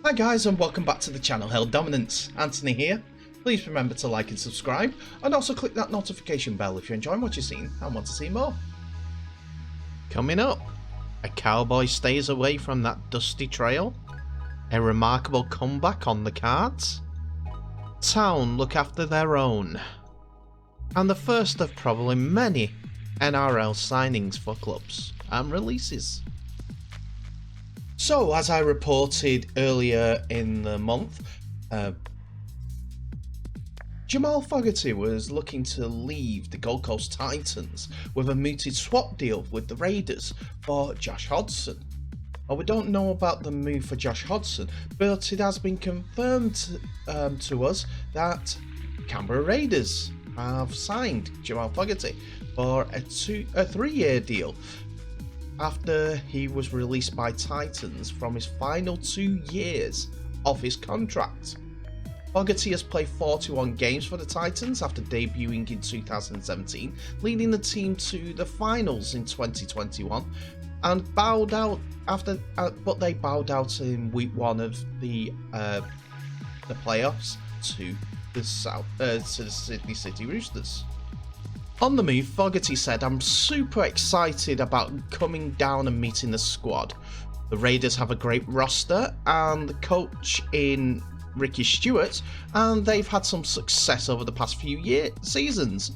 Hi guys and welcome back to the channel. Held Dominance, Anthony here. Please remember to like and subscribe and also click that notification bell if you're enjoying what you're seeing and want to see more. Coming up, a Cowboy stays away from that dusty trail, a remarkable comeback on the cards, Town look after their own, and the first of probably many NRL signings for clubs and releases. So, as I reported earlier in the month, Jamal Fogarty was looking to leave the Gold Coast Titans with a mooted swap deal with the Raiders for Josh Hodgson. Well, we don't know about the move for Josh Hodgson, but it has been confirmed to us that Canberra Raiders have signed Jamal Fogarty for a 3-year deal after he was released by Titans from his final 2 years of his contract. Fogarty has played 41 games for the Titans after debuting in 2017, leading the team to the finals in 2021, and bowed out after, but they bowed out in week 1 of the playoffs to the Sydney City Roosters. On the move, Fogarty said, "I'm super excited about coming down and meeting the squad. The Raiders have a great roster and the coach in Ricky Stewart, and they've had some success over the past few seasons,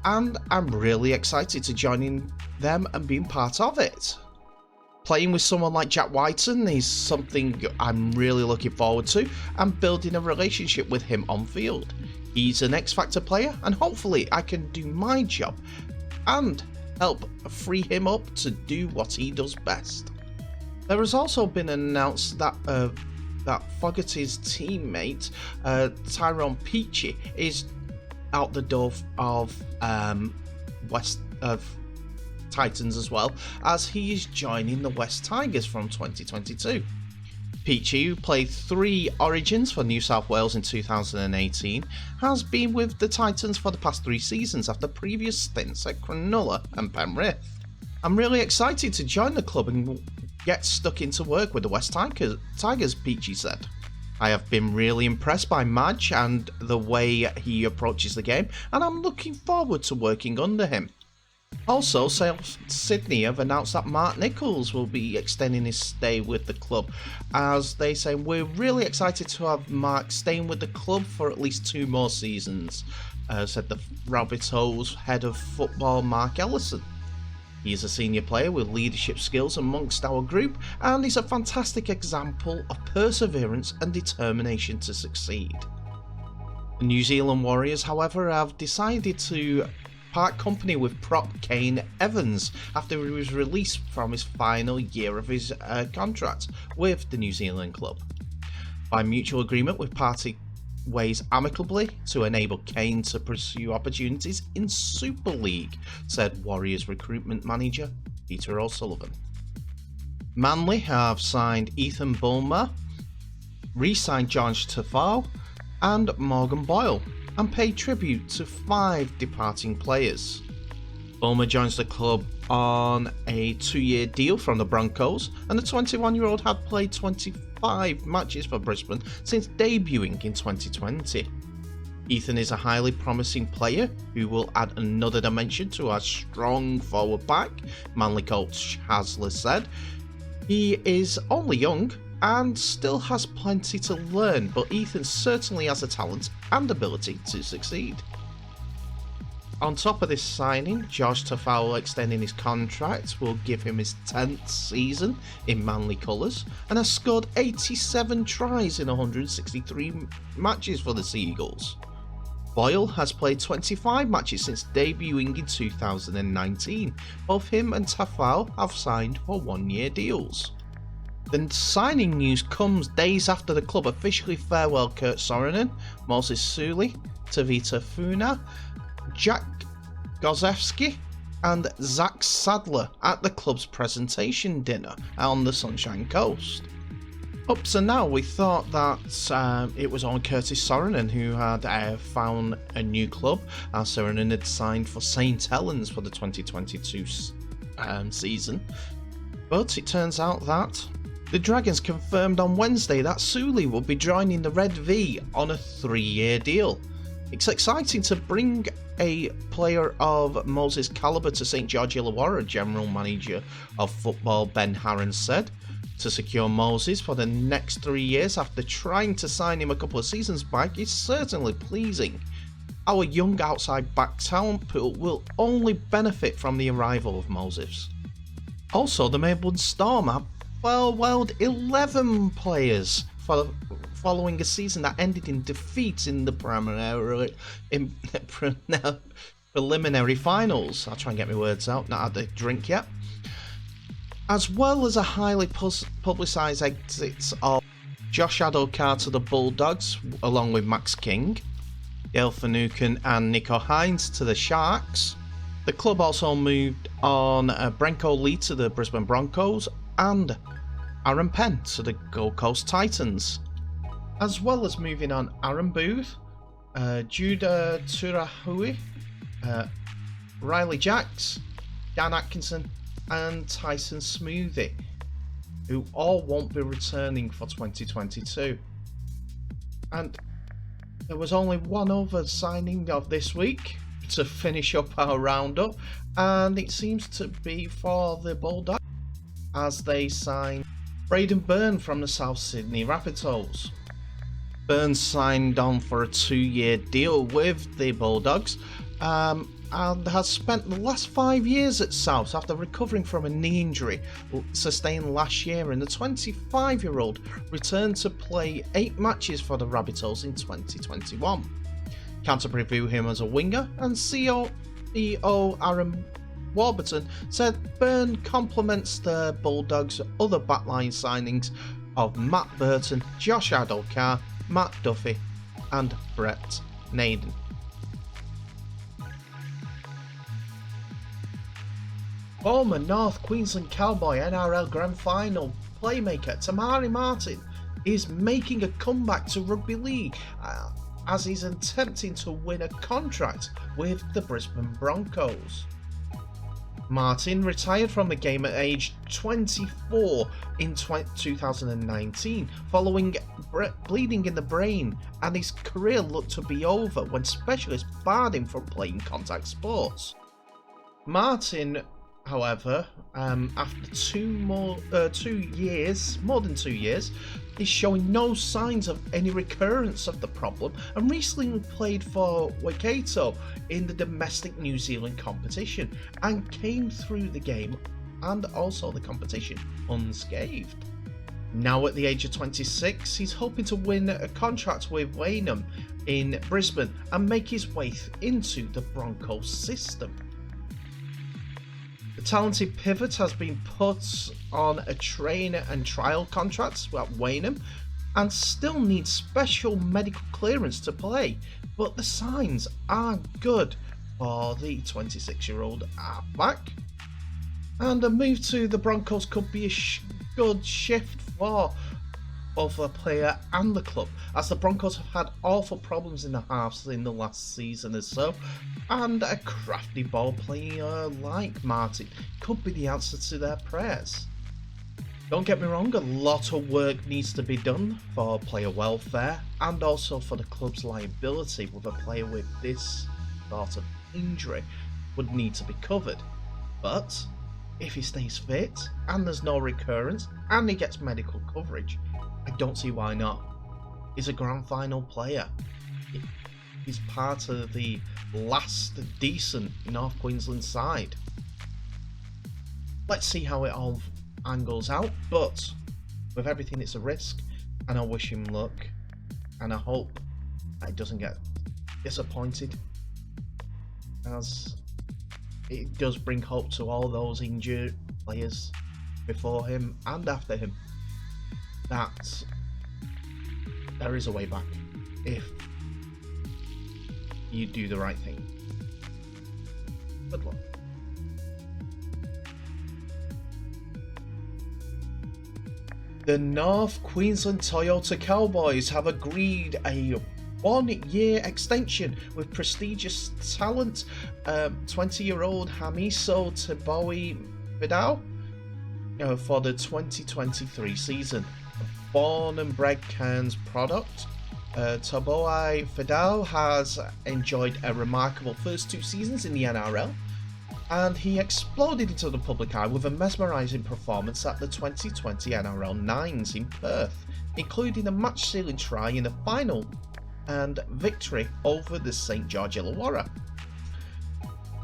and I'm really excited to join in them and being part of it. Playing with someone like Jack Whiten is something I'm really looking forward to, and building a relationship with him on field. He's an X-Factor player, and hopefully I can do my job and help free him up to do what he does best." There has also been announced that Fogarty's teammate Tyrone Peachey is out the door of Titans as well, as he is joining the West Tigers from 2022. Peachey, who played 3 Origins for New South Wales in 2018, has been with the Titans for the past 3 seasons after previous stints at Cronulla and Penrith. "I'm really excited to join the club and get stuck into work with the West Tigers, Peachey said. "I have been really impressed by Madge and the way he approaches the game, and I'm looking forward to working under him." Also, South Sydney have announced that Mark Nichols will be extending his stay with the club, as they say, "We're really excited to have Mark staying with the club for at least 2 more seasons," said the Rabbitohs head of football Mark Ellison. "He is a senior player with leadership skills amongst our group, and he's a fantastic example of perseverance and determination to succeed." The New Zealand Warriors, however, have decided to part company with prop Kane Evans after he was released from his final year of his contract with the New Zealand club. By mutual agreement, we've parted ways amicably to enable Kane to pursue opportunities in Super League, said Warriors recruitment manager Peter O'Sullivan. Manly have signed Ethan Bulmer, re-signed Josh Tafau and Morgan Boyle, and paid tribute to 5 departing players. Bulmer joins the club on a 2-year deal from the Broncos, and the 21-year-old had played 25 matches for Brisbane since debuting in 2020. Ethan is a highly promising player who will add another dimension to our strong forward pack, Manly coach Hasler said. "He is only young and still has plenty to learn, but Ethan certainly has the talent and ability to succeed." On top of this signing, Josh Tafau extending his contract will give him his 10th season in Manly colours, and has scored 87 tries in 163 matches for the Seagulls. Boyle has played 25 matches since debuting in 2019. Both him and Tafau have signed for 1-year deals. The signing news comes days after the club officially farewelled Kurt Sorinen, Moses Suli, Tavita Funa, Jack Gozewski and Zach Sadler at the club's presentation dinner on the Sunshine Coast. Up to now, we thought that it was on Curtis Sorinen who had found a new club, as Sorinen had signed for St Helens for the 2022 season. But it turns out that The Dragons confirmed on Wednesday that Suli will be joining the Red V on a 3-year deal. It's exciting to bring a player of Moses' calibre to St George Illawarra, General Manager of Football Ben Harron said. To secure Moses for the next 3 years after trying to sign him a couple of seasons back is certainly pleasing. Our young outside back talent pool will only benefit from the arrival of Moses. Also, the Melbourne Storm have farewelled 11 players following a season that ended in defeat in the preliminary finals. I'll try and get my words out, not had a drink yet. As well as a highly publicised exit of Josh Adokar to the Bulldogs, along with Max King, Dale Finucane and Nico Hines to the Sharks. The club also moved on Brenko Lee to the Brisbane Broncos and Aaron Penn to the Gold Coast Titans. As well as moving on Aaron Booth, Judah Turahui, Riley Jacks, Dan Atkinson and Tyson Smoothie, who all won't be returning for 2022. And there was only one other signing of this week to finish up our roundup, and it seems to be for the Bulldogs as they sign Braden Byrne from the South Sydney Rabbitohs. Byrne signed on for a 2-year deal with the Bulldogs and has spent the last 5 years at South after recovering from a knee injury sustained last year, and the 25-year-old returned to play 8 matches for the Rabbitohs in 2021. Canterbury view him as a winger, and CEO Aaron Warburton said Byrne complements the Bulldogs' other backline signings of Matt Burton, Josh Adokar, Matt Duffy and Brett Naden. Former North Queensland Cowboy NRL Grand Final Playmaker Tamari Martin is making a comeback to Rugby League as he's attempting to win a contract with the Brisbane Broncos. Martin retired from the game at age 24 in 2019 following bleeding in the brain, and his career looked to be over when specialists barred him from playing contact sports. Martin, however, after more than 2 years, is showing no signs of any recurrence of the problem and recently played for Waikato in the domestic New Zealand competition and came through the game and also the competition unscathed. Now at the age of 26, he's hoping to win a contract with Waynham in Brisbane and make his way into the Broncos system. The talented pivot has been put on a train and trial contract at Waynham and still needs special medical clearance to play, but the signs are good for the 26-year-old halfback. And a move to the Broncos could be a good shift for both the player and the club, as the Broncos have had awful problems in the halves in the last season or so, and a crafty ball player like Martin could be the answer to their prayers. Don't get me wrong, a lot of work needs to be done for player welfare and also for the club's liability, with a player with this sort of injury would need to be covered. But if he stays fit and there's no recurrence and he gets medical coverage, I don't see why not. He's a grand final player. He's part of the last decent North Queensland side. Let's see how it all angles out, but with everything it's a risk, and I wish him luck, and I hope that he doesn't get disappointed, as it does bring hope to all those injured players before him and after him, that there is a way back if you do the right thing. Good luck. The North Queensland Toyota Cowboys have agreed a 1-year extension with prestigious talent 20-year-old Hamiso Teboe Vidal. for the 2023 season. A born and bred Cairns product, Cowboy Fidel has enjoyed a remarkable first 2 seasons in the NRL, and he exploded into the public eye with a mesmerising performance at the 2020 NRL Nines in Perth, including a match-sealing try in the final and victory over the St George Illawarra.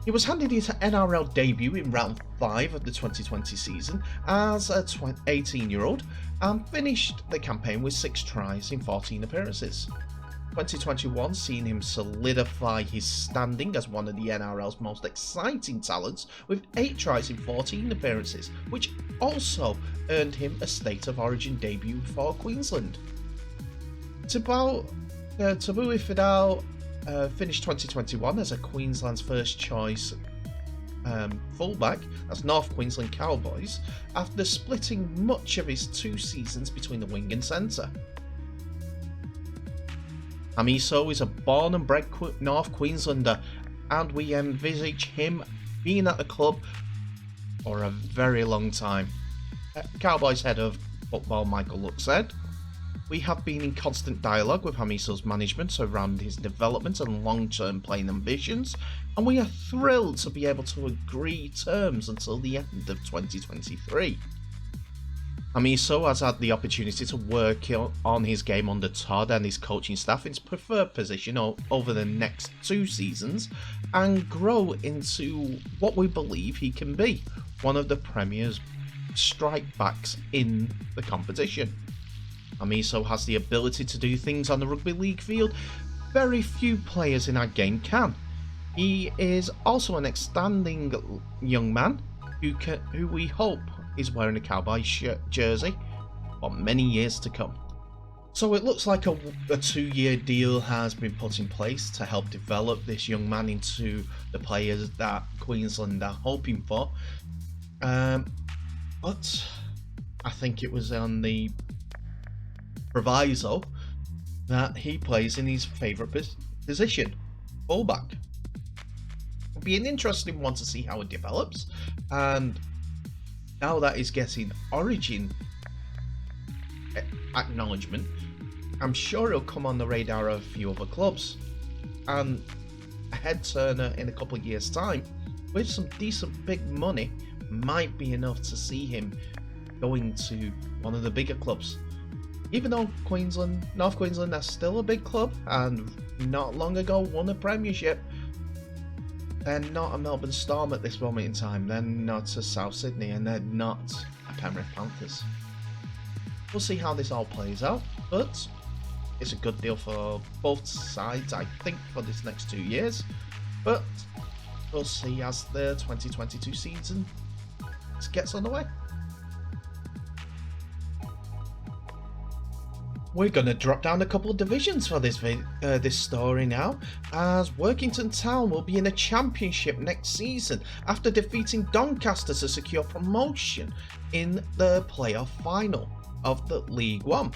He was handed his NRL debut in round 5 of the 2020 season as a 18-year-old and finished the campaign with 6 tries in 14 appearances. 2021 seen him solidify his standing as one of the NRL's most exciting talents with 8 tries in 14 appearances, which also earned him a State of Origin debut for Queensland. Tabui Fidel finished 2021 as a Queensland's first choice fullback, that's North Queensland Cowboys, after splitting much of his 2 seasons between the wing and centre. Hamiso is a born and bred North Queenslander, and we envisage him being at the club for a very long time. Cowboys head of football Michael Luck said, "We have been in constant dialogue with Hamiso's management around his development and long-term playing ambitions, and we are thrilled to be able to agree terms until the end of 2023. Hamiso has had the opportunity to work on his game under Todd and his coaching staff in his preferred position over the next 2 seasons and grow into what we believe he can be, one of the Premier's strike backs in the competition. Hamiso has the ability to do things on the rugby league field very few players in our game can. He is also an outstanding young man who we hope is wearing a Cowboy jersey for many years to come." So it looks like a 2-year deal has been put in place to help develop this young man into the players that Queensland are hoping for. But I think it was on the proviso that he plays in his favourite position, fullback. It'll be an interesting one to see how it develops, and now that he's getting Origin acknowledgement, I'm sure he'll come on the radar of a few other clubs, and a head turner in a couple of years' time with some decent big money might be enough to see him going to one of the bigger clubs. Even though North Queensland are still a big club and not long ago won a premiership, they're not a Melbourne Storm at this moment in time, they're not a South Sydney, and they're not a Penrith Panthers. We'll see how this all plays out, but it's a good deal for both sides, I think, for this next 2 years, but we'll see as the 2022 season gets underway. We're going to drop down a couple of divisions for this story now, as Workington Town will be in a championship next season after defeating Doncaster to secure promotion in the playoff final of the League One.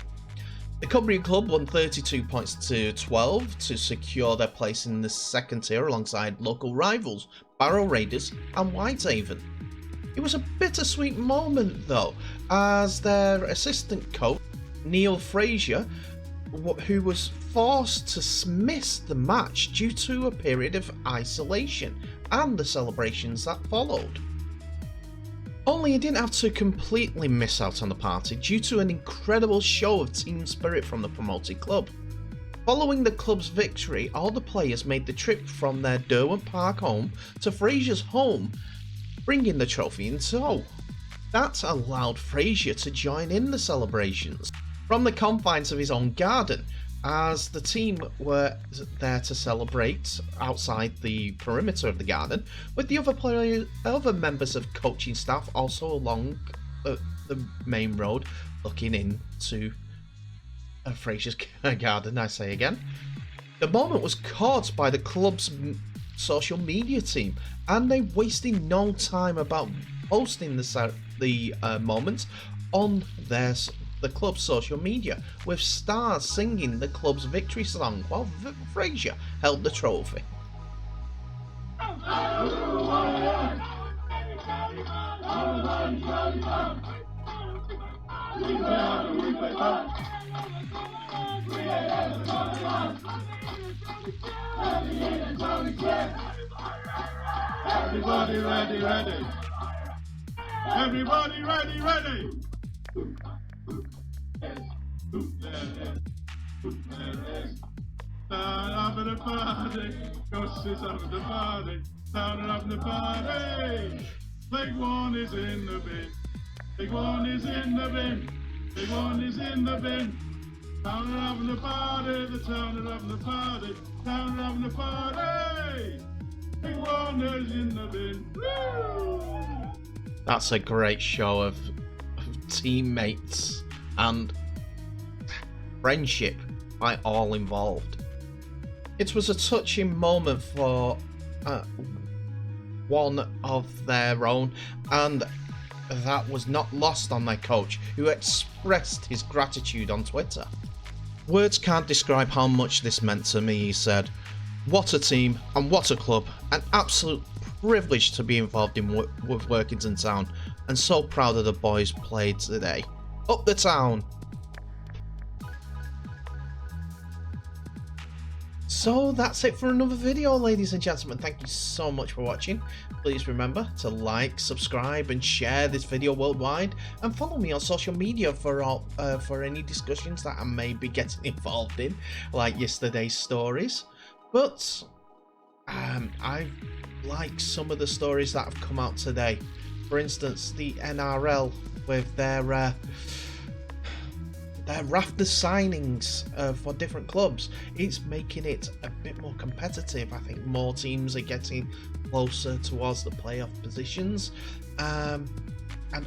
The Cumbrian club won 32 points to 12 to secure their place in the second tier alongside local rivals Barrow Raiders and Whitehaven. It was a bittersweet moment though, as their assistant coach Neil Fraser, who was forced to miss the match due to a period of isolation and the celebrations that followed. Only he didn't have to completely miss out on the party due to an incredible show of team spirit from the promoted club. Following the club's victory, all the players made the trip from their Derwent Park home to Fraser's home, bringing the trophy in tow. That allowed Fraser to join in the celebrations from the confines of his own garden, as the team were there to celebrate outside the perimeter of the garden, with the other members of coaching staff also along the main road looking into Fraser's garden, I say again. The moment was caught by the club's social media team, and they wasted no time about posting the moment on the club's social media, with stars singing the club's victory song while Fraser held the trophy. Everybody ready, ready. Everybody ready, ready. There it is. Turn up the party. Ghost is up the party. Turn up the party. Big one is in the bin. Big one is in the bin. Big one is in the bin. Turn up the party. The turn up the party. Turn up the party. Big one is in the bin. Woo! That's a great show of teammates and friendship by all involved. It was a touching moment for one of their own, and that was not lost on their coach, who expressed his gratitude on Twitter. "Words can't describe how much this meant to me," he said. "What a team and what a club. An absolute privilege to be involved in with Workington Town, and so proud of the boys played today. Up the town." So that's it for another video, ladies and gentlemen. Thank you so much for watching. Please remember to like, subscribe and share this video worldwide, and follow me on social media for any discussions that I may be getting involved in, like yesterday's stories. But I like some of the stories that have come out today. For instance, the NRL with their rafter signings for different clubs. It's making it a bit more competitive. I think more teams are getting closer towards the playoff positions, and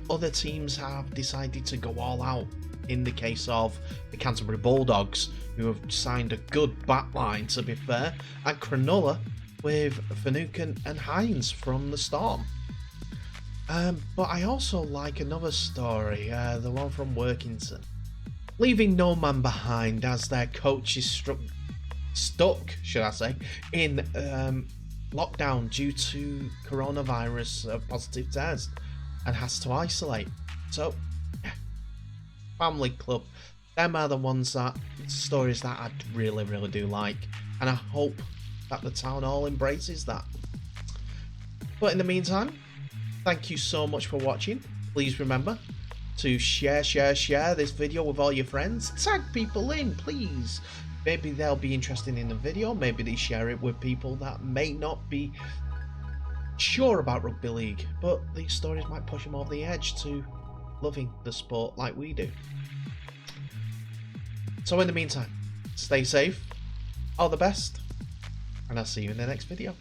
other teams have decided to go all out. In the case of the Canterbury Bulldogs, who have signed a good backline, to be fair, and Cronulla with Finucane and Hines from the Storm. But I also like another story, the one from Workington. Leaving no man behind, as their coach is stuck, should I say, in lockdown due to coronavirus positive test and has to isolate. So, yeah, family club. Them are the ones that stories that I really do like, and I hope that the town all embraces that. But in the meantime, thank you so much for watching. Please remember to share this video with all your friends. Tag people in, please. Maybe they'll be interested in the video. Maybe they share it with people that may not be sure about rugby league, but these stories might push them over the edge to loving the sport like we do. So in the meantime, stay safe, all the best, and I'll see you in the next video.